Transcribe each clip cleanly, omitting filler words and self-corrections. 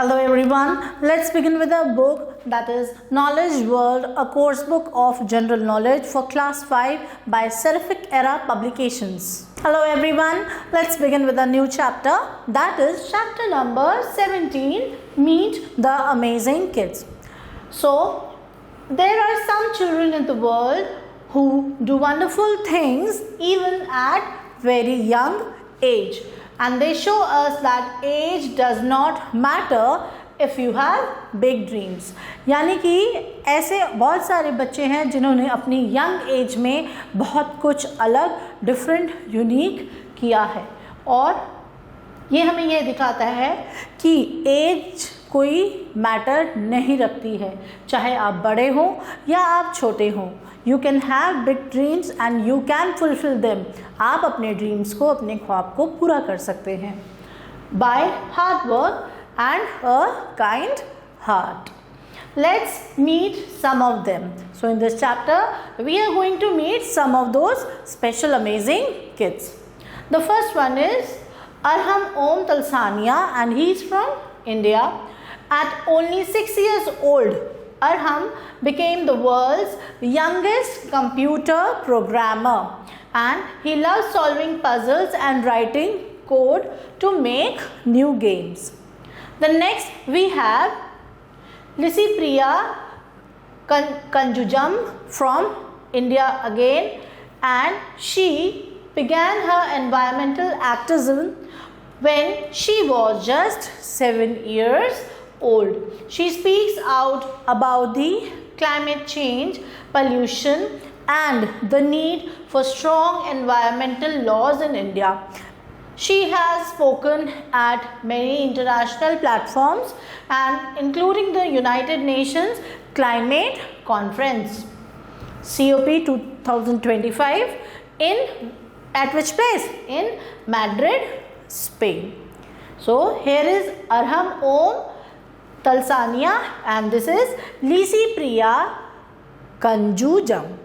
Hello everyone, let's begin with a book that is Knowledge World, a course book of general knowledge for class 5 by Seraphic Era Publications. Hello everyone, let's begin with a new chapter, that is chapter number 17, Meet the Amazing Kids. So, there are some children in the world who do wonderful things even at very young age. And they show us that age does not matter if you have big dreams. यानी कि ऐसे बहुत सारे बच्चे हैं जिन्होंने अपनी young age में बहुत कुछ अलग डिफरेंट यूनिक किया है और ये हमें ये दिखाता है कि एज कोई मैटर नहीं रखती है, चाहे आप बड़े हों या आप छोटे हों. You can have big dreams and you can fulfill them. आप अपने ड्रीम्स को, अपने ख्वाब को पूरा कर सकते हैं by hard work and a kind heart. Let's meet some of them. So in this chapter, we are going to meet some of those special amazing kids. The first one is Arham Om Talsania and he is from India. At only 6 years old, Arham became the world's youngest computer programmer and he loves solving puzzles and writing code to make new games. The next we have Lisipriya Kanjujam from India again, and she began her environmental activism when she was just 7 years old. She speaks out about the climate change, pollution and the need for strong environmental laws in India. She has spoken at many international platforms and including the United Nations Climate Conference COP 2025 at which place? In Madrid, Spain. So here is Arham Om Talsania and this is Lisipriya Kanjujam.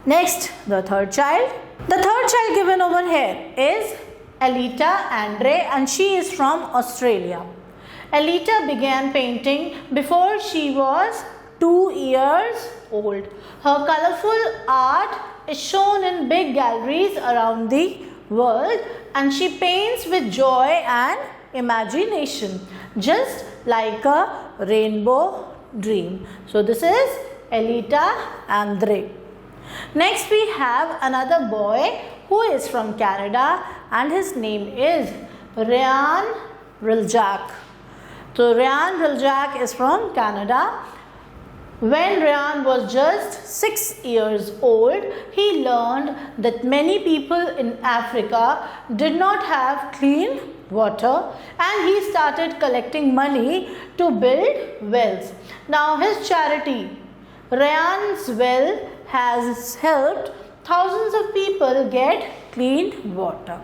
Next, the third child. The third child given over here is Elita Andre and she is from Australia. Elita began painting before she was 2 years old. Her colorful art is shown in big galleries around the world and she paints with joy and imagination, just like a rainbow dream. So this is Elita Andre. Next we have another boy who is from Canada and his name is Ryan Riljak. So Ryan Riljak is from Canada. When Ryan was just 6 years old, he learned that many people in Africa did not have clean water and he started collecting money to build wells. Now his charity, Ryan's Well, has helped thousands of people get clean water.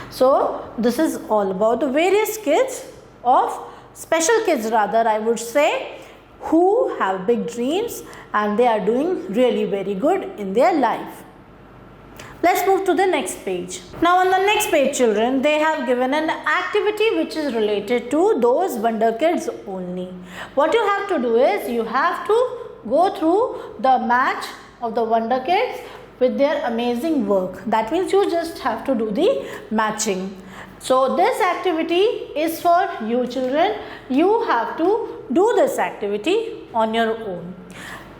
So this is all about the various kids of special kids rather I would say, who have big dreams and they are doing really very good in their life. Let's move to the next page. Now on the next page children, they have given an activity which is related to those wonder kids only. What you have to do is you have to go through the match of the wonder kids with their amazing work. That means you just have to do the matching. So this activity is for you children. You have to do this activity on your own.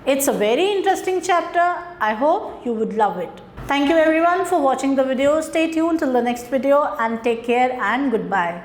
It's a very interesting chapter. I hope you would love it. Thank you everyone for watching the video. Stay tuned till the next video and take care and goodbye.